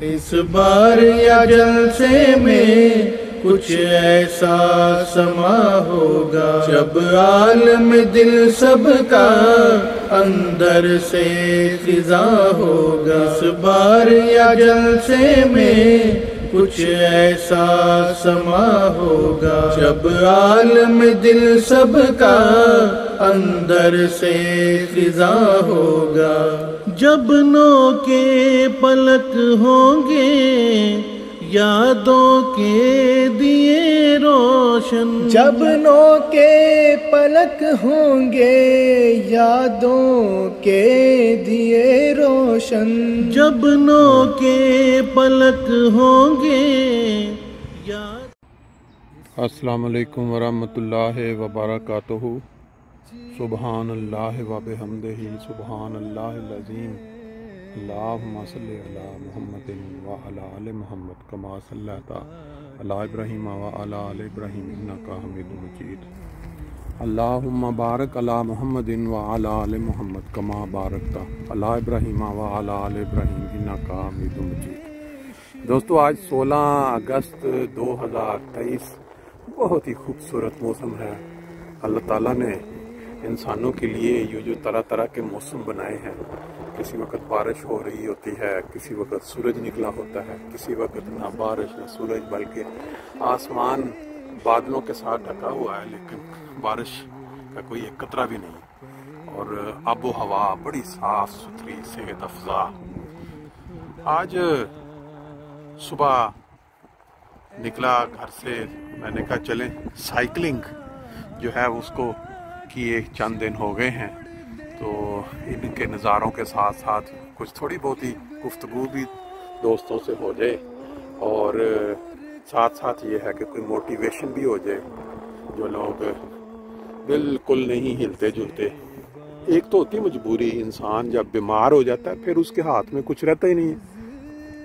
اس بار یا جلسے میں کچھ ایسا سما ہوگا جب عالم دل سب کا اندر سے خزاں ہوگا۔ اس بار یا جلسے میں کچھ ایسا سما ہوگا جب عالم دل سب کا اندر سے خزاں ہوگا۔ جب نو کے پلک ہوں گے یادوں کے دیے روشن، جب نو کے پلک ہوں گے یادوں کے دیے روشن، جب نو کے پلک ہوں گے السلام علیکم ورحمۃ اللہ وبرکاتہ۔ سبحان اللہ و بحمدہ سبحان اللہ العظیم۔ اللہم صلی علی محمد وعلی آل محمد کما صلیت علی ابراہیم وعلی آل ابراہیم انک حمید مجید۔ اللہم بارک علی محمد وعلی آل محمد کما بارکت علی ابراہیم وعلی آل ابراہیم انک حمید مجید۔ دوستو، آج 16 اگست 2023 بہت ہی خوبصورت موسم ہے۔ اللہ تعالیٰ نے انسانوں کے لیے یہ جو طرح طرح کے موسم بنائے ہیں، کسی وقت بارش ہو رہی ہوتی ہے، کسی وقت سورج نکلا ہوتا ہے، کسی وقت نہ بارش نہ سورج، بلکہ آسمان بادلوں کے ساتھ ڈھکا ہوا ہے لیکن بارش کا کوئی ایک قطرہ بھی نہیں، اور آب و ہوا بڑی صاف ستھری صحت افزا۔ آج صبح نکلا گھر سے، میں نے کہا چلیں سائیکلنگ جو ہے اس کو کیے چند دن ہو گئے ہیں، تو ان کے نظاروں کے ساتھ ساتھ کچھ تھوڑی بہت ہی گفتگو بھی دوستوں سے ہو جائے، اور ساتھ ساتھ یہ ہے کہ کوئی موٹیویشن بھی ہو جائے۔ جو لوگ بالکل نہیں ہلتے جلتے، ایک تو ہوتی مجبوری، انسان جب بیمار ہو جاتا ہے پھر اس کے ہاتھ میں کچھ رہتا ہی نہیں ہے،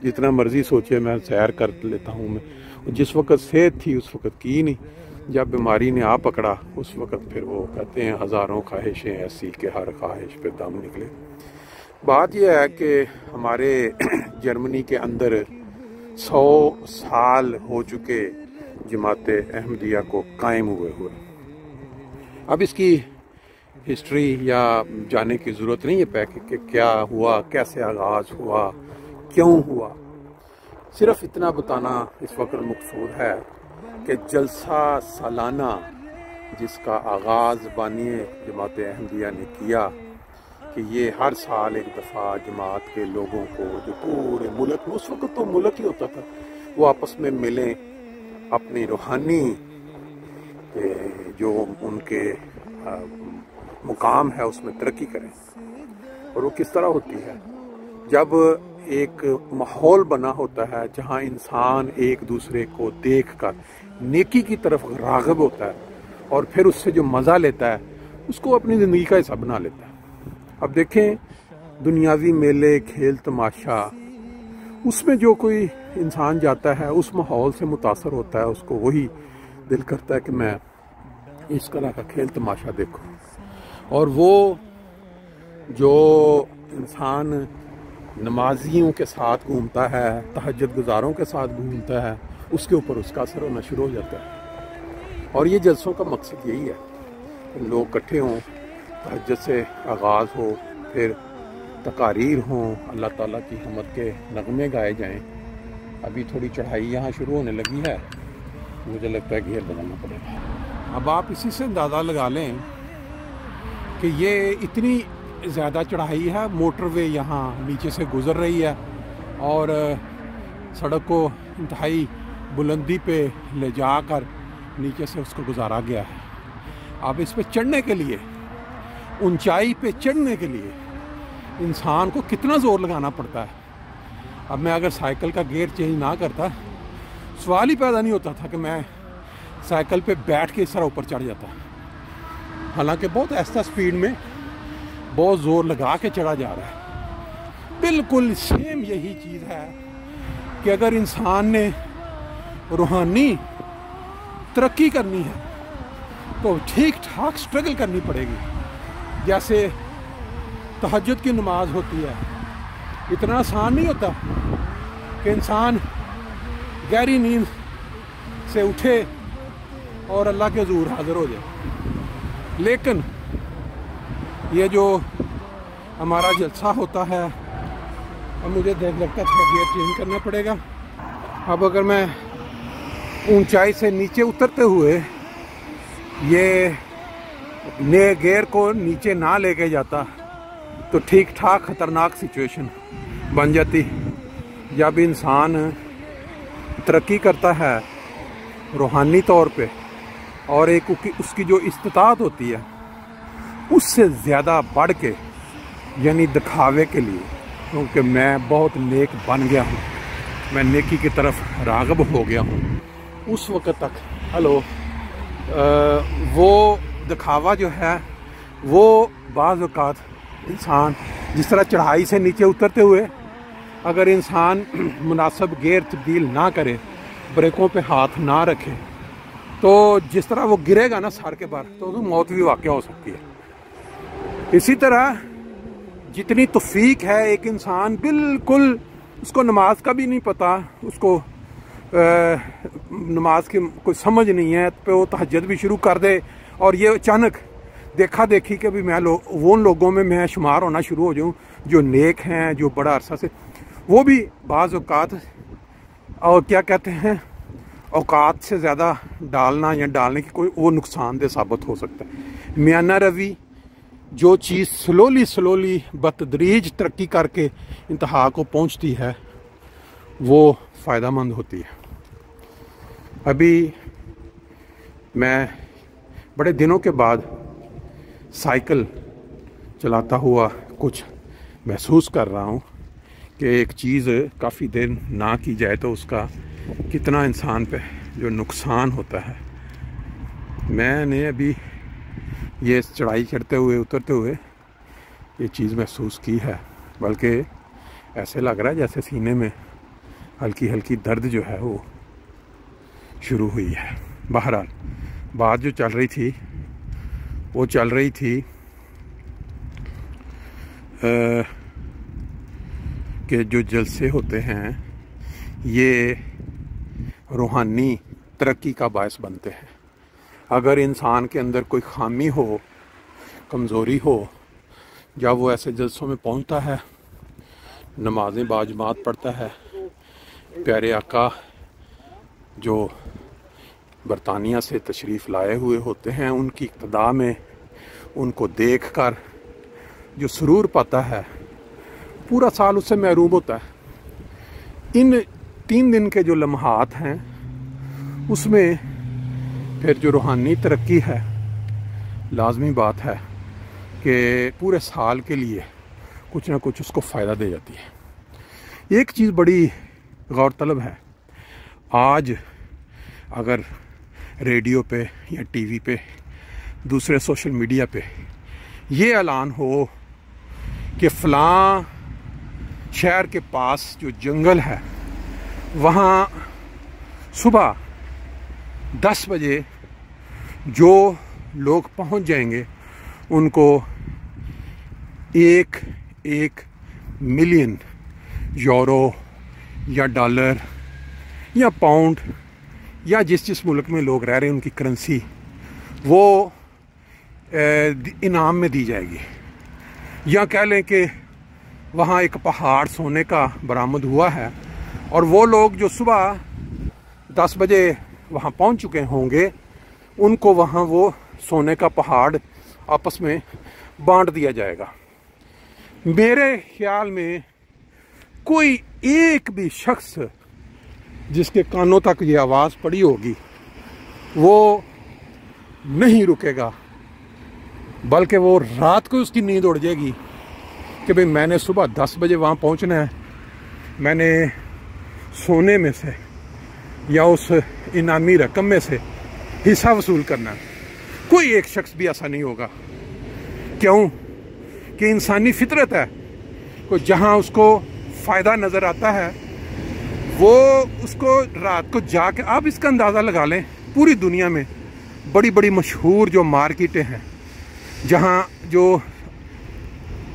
جتنا مرضی سوچے میں سیر کر لیتا ہوں، میں جس وقت صحت تھی اس وقت کی نہیں، جب بیماری نے آ پکڑا اس وقت پھر وہ کہتے ہیں ہزاروں خواہشیں ایسی کہ ہر خواہش پہ دم نکلے۔ بات یہ ہے کہ ہمارے جرمنی کے اندر 100 سال ہو چکے جماعت احمدیہ کو قائم ہوئے۔ اب اس کی ہسٹری یا جانے کی ضرورت نہیں ہے کہ کیا ہوا، کیسے آغاز ہوا، کیوں ہوا، صرف اتنا بتانا اس وقت مقصود ہے کہ جلسہ سالانہ جس کا آغاز بانی جماعت احمدیہ نے کیا، کہ یہ ہر سال ایک دفعہ جماعت کے لوگوں کو جو پورے ملک میں، اس وقت تو ملک ہی ہوتا تھا، وہ آپس میں ملیں، اپنی روحانی جو ان کے مقام ہے اس میں ترقی کریں۔ اور وہ کس طرح ہوتی ہے؟ جب ایک ماحول بنا ہوتا ہے جہاں انسان ایک دوسرے کو دیکھ کر نیکی کی طرف راغب ہوتا ہے اور پھر اس سے جو مزہ لیتا ہے اس کو اپنی زندگی کا حصہ بنا لیتا ہے۔ اب دیکھیں، دنیاوی میلے، کھیل تماشا، اس میں جو کوئی انسان جاتا ہے اس ماحول سے متاثر ہوتا ہے، اس کو وہی دل کرتا ہے کہ میں اس طرح کا کھیل تماشا دیکھوں۔ اور وہ جو انسان نمازیوں کے ساتھ گھومتا ہے، تہجد گزاروں کے ساتھ گھومتا ہے، اس کے اوپر اس کا اثر ہونا شروع ہو جاتا ہے۔ اور یہ جلسوں کا مقصد یہی ہے کہ لوگ اکٹھے ہوں، تہجد سے آغاز ہو، پھر تقاریر ہوں، اللہ تعالیٰ کی حمد کے نغمے گائے جائیں۔ ابھی تھوڑی چڑھائی یہاں شروع ہونے لگی ہے، مجھے لگتا ہے گیئر بدلنا پڑے گا۔ اب آپ اسی سے اندازہ لگا لیں کہ یہ اتنی زیادہ چڑھائی ہے، موٹر وے یہاں نیچے سے گزر رہی ہے اور سڑک کو انتہائی بلندی پہ لے جا کر نیچے سے اس کو گزارا گیا ہے۔ اب اس پہ چڑھنے کے لیے، اونچائی پہ چڑھنے کے لیے انسان کو کتنا زور لگانا پڑتا ہے۔ اب میں اگر سائیکل کا گیئر چینج نہ کرتا، سوال ہی پیدا نہیں ہوتا تھا کہ میں سائیکل پہ بیٹھ کے اس طرح اوپر چڑھ جاتا، حالانکہ بہت آہستہ سپیڈ میں بہت زور لگا کے چڑھا جا رہا ہے۔ بالکل سیم یہی چیز ہے کہ اگر انسان نے روحانی ترقی کرنی ہے تو ٹھیک ٹھاک سٹرگل کرنی پڑے گی۔ جیسے تہجد کی نماز ہوتی ہے، اتنا آسان نہیں ہوتا کہ کہ انسان گہری نیند سے اٹھے اور اللہ کے حضور حاضر ہو جائے، لیکن یہ جو ہمارا جلسہ ہوتا ہے اب مجھے لگتا ہے گیئر چینج کرنا پڑے گا۔ اب اگر میں اونچائی سے نیچے اترتے ہوئے یہ نئے گیئر کو نیچے نہ لے کے جاتا تو ٹھیک ٹھاک خطرناک سچویشن بن جاتی۔ جب انسان ترقی کرتا ہے روحانی طور پہ اور ایک اس کی جو استطاعت ہوتی ہے اس سے زیادہ بڑھ کے، یعنی دکھاوے کے لیے، کیونکہ میں بہت نیک بن گیا ہوں، میں نیکی کی طرف راغب ہو گیا ہوں، اس وقت تک وہ دکھاوا جو ہے وہ بعض اوقات انسان جس طرح چڑھائی سے نیچے اترتے ہوئے اگر انسان مناسب گیئر تبدیل نہ کرے، بریکوں پہ ہاتھ نہ رکھے، تو جس طرح وہ گرے گا نا سر کے بار تو موت بھی واقع ہو سکتی ہے۔ اسی طرح جتنی توفیق ہے ایک انسان بالکل اس کو نماز کا بھی نہیں پتہ، اس کو نماز کی کوئی سمجھ نہیں ہے پہ وہ تہجد بھی شروع کر دے اور یہ اچانک دیکھا دیکھی کہ بھی میں وہ ان لوگوں میں شمار ہونا شروع ہو جاؤں جو نیک ہیں، جو بڑا عرصہ سے، وہ بھی بعض اوقات اور کیا کہتے ہیں اوقات سے زیادہ ڈالنا یا ڈالنے کی کوئی وہ نقصان دہ ثابت ہو سکتا ہے۔ میانہ روی جو چیز سلولی بتدریج ترقی کر کے انتہا کو پہنچتی ہے وہ فائدہ مند ہوتی ہے۔ ابھی میں بڑے دنوں کے بعد سائیکل چلاتا ہوا کچھ محسوس کر رہا ہوں کہ ایک چیز کافی دیر نہ کی جائے تو اس کا کتنا انسان پہ جو نقصان ہوتا ہے۔ میں نے ابھی یہ چڑھائی چڑھتے ہوئے اترتے ہوئے یہ چیز محسوس کی ہے، بلکہ ایسے لگ رہا ہے جیسے سینے میں ہلکی ہلکی درد جو ہے وہ شروع ہوئی ہے۔ بہرحال بات جو چل رہی تھی وہ چل رہی تھی کہ جو جلسے ہوتے ہیں یہ روحانی ترقی کا باعث بنتے ہیں۔ اگر انسان کے اندر کوئی خامی ہو، کمزوری ہو، جب وہ ایسے جلسوں میں پہنچتا ہے، نمازیں باجماعت پڑھتا ہے، پیارے آقا جو برطانیہ سے تشریف لائے ہوئے ہوتے ہیں ان کی اقتداء میں ان کو دیکھ کر جو سرور پاتا ہے، پورا سال اس سے محروم ہوتا ہے۔ ان 3 دن کے جو لمحات ہیں اس میں پھر جو روحانی ترقی ہے لازمی بات ہے کہ پورے سال کے لیے کچھ نہ کچھ اس کو فائدہ دے جاتی ہے۔ ایک چیز بڑی غور طلب ہے، آج اگر ریڈیو پہ یا ٹی وی پہ دوسرے سوشل میڈیا پہ یہ اعلان ہو کہ فلاں شہر کے پاس جو جنگل ہے وہاں صبح 10 بجے جو لوگ پہنچ جائیں گے ان کو 1 ملین یورو یا ڈالر یا پاؤنڈ یا جس ملک میں لوگ رہ رہے ہیں ان کی کرنسی وہ انعام میں دی جائے گی، یا کہہ لیں کہ وہاں ایک پہاڑ سونے کا برآمد ہوا ہے اور وہ لوگ جو صبح 10 بجے وہاں پہنچ چکے ہوں گے ان کو وہاں وہ سونے کا پہاڑ آپس میں بانٹ دیا جائے گا۔ میرے خیال میں کوئی ایک بھی شخص جس کے کانوں تک یہ آواز پڑی ہوگی وہ نہیں رکے گا، بلکہ وہ رات کو اس کی نیند اڑ جائے گی کہ بھئی میں نے صبح 10 بجے وہاں پہنچنا ہے، میں نے سونے میں سے یا اس انعامی رقم میں سے حصہ وصول کرنا ہے۔ کوئی ایک شخص بھی ایسا نہیں ہوگا، کیوں کہ انسانی فطرت ہے کہ جہاں اس کو فائدہ نظر آتا ہے وہ اس کو رات کو جا کے، آپ اس کا اندازہ لگا لیں پوری دنیا میں بڑی بڑی مشہور جو مارکیٹیں ہیں جہاں جو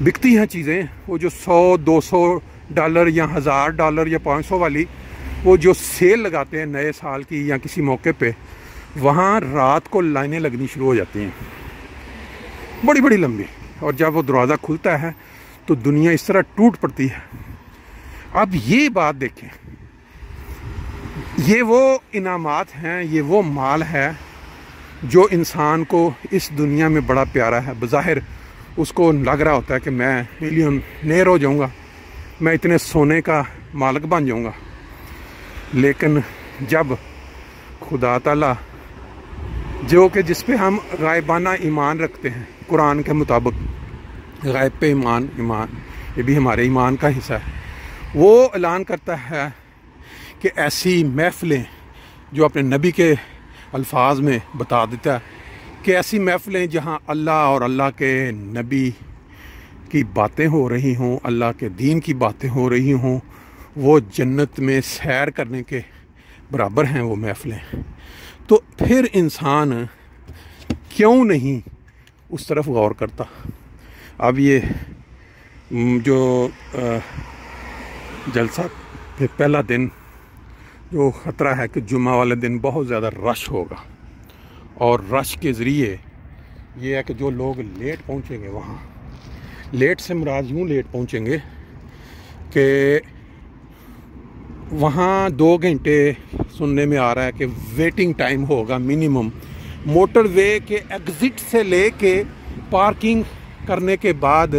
بکتی ہیں چیزیں وہ جو 100 200 ڈالر یا $1000 یا 500 والی وہ جو سیل لگاتے ہیں نئے سال کی یا کسی موقع پہ، وہاں رات کو لائنیں لگنی شروع ہو جاتی ہیں بڑی بڑی لمبی، اور جب وہ دروازہ کھلتا ہے تو دنیا اس طرح ٹوٹ پڑتی ہے۔ اب یہ بات دیکھیں، یہ وہ انعامات ہیں، یہ وہ مال ہے جو انسان کو اس دنیا میں بڑا پیارا ہے۔ بظاہر اس کو لگ رہا ہوتا ہے کہ میں ملینئر ہو جاؤں گا، میں اتنے سونے کا مالک بن جاؤں گا، لیکن جب خدا تعالیٰ جو کہ جس پہ ہم غائبانہ ایمان رکھتے ہیں، قرآن کے مطابق غائب پہ ایمان یہ بھی ہمارے ایمان کا حصہ ہے، وہ اعلان کرتا ہے کہ ایسی محفلیں جو اپنے نبی کے الفاظ میں بتا دیتا ہے کہ ایسی محفلیں جہاں اللہ اور اللہ کے نبی کی باتیں ہو رہی ہوں، اللہ کے دین کی باتیں ہو رہی ہوں، وہ جنت میں سیر کرنے کے برابر ہیں وہ محفلیں۔ تو پھر انسان کیوں نہیں اس طرف غور کرتا؟ اب یہ جو جلسہ کے پہلا دن جو خطرہ ہے کہ جمعہ والے دن بہت زیادہ رش ہوگا، اور رش کے ذریعے یہ ہے کہ جو لوگ لیٹ پہنچیں گے وہاں، لیٹ سے مراد یوں لیٹ پہنچیں گے کہ وہاں 2 گھنٹے سننے میں آ رہا ہے کہ ویٹنگ ٹائم ہوگا منیمم، موٹر وے کے ایگزٹ سے لے کے پارکنگ کرنے کے بعد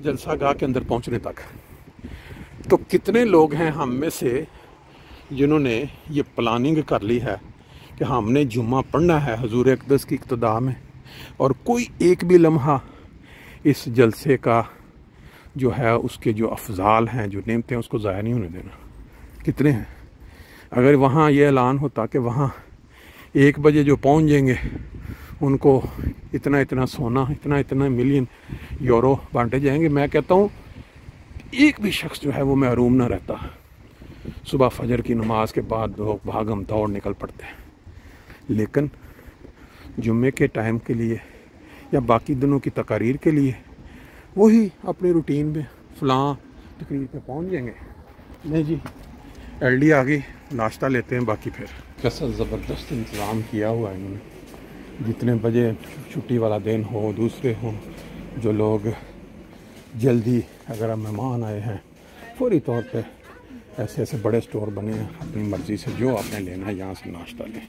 جلسہ گاہ کے اندر پہنچنے تک۔ تو کتنے لوگ ہیں ہم میں سے جنہوں نے یہ پلاننگ کر لی ہے کہ ہم نے جمعہ پڑھنا ہے حضور اقدس کی اقتداء میں، اور کوئی ایک بھی لمحہ اس جلسے کا جو ہے اس کے جو افضال ہیں، جو نعمتیں، اس کو ضائع نہیں ہونے دینا۔ کتنے ہیں؟ اگر وہاں یہ اعلان ہوتا کہ وہاں 1 بجے جو پہنچ جائیں گے ان کو اتنا سونا، اتنا ملین یورو بانٹے جائیں گے، میں کہتا ہوں ایک بھی شخص جو ہے وہ محروم نہ رہتا۔ صبح فجر کی نماز کے بعد لوگ بھاگم دوڑ نکل پڑتے ہیں، لیکن جمعے کے ٹائم کے لیے یا باقی دنوں کی تقاریر کے لیے وہی اپنی روٹین میں فلاں تقریر پہ پہنچ جائیں گے۔ نہیں جی، ایل ڈی آ گئی، ناشتہ لیتے ہیں، باقی پھر کیسا زبردست انتظام کیا ہوا ہے انہوں نے، جتنے بجے چھٹی والا دن ہو، دوسرے ہوں، جو لوگ جلدی اگر مہمان آئے ہیں، فوری طور پہ ایسے بڑے سٹور بنے ہیں، اپنی مرضی سے جو آپ نے لینا ہے یہاں سے ناشتہ لیں۔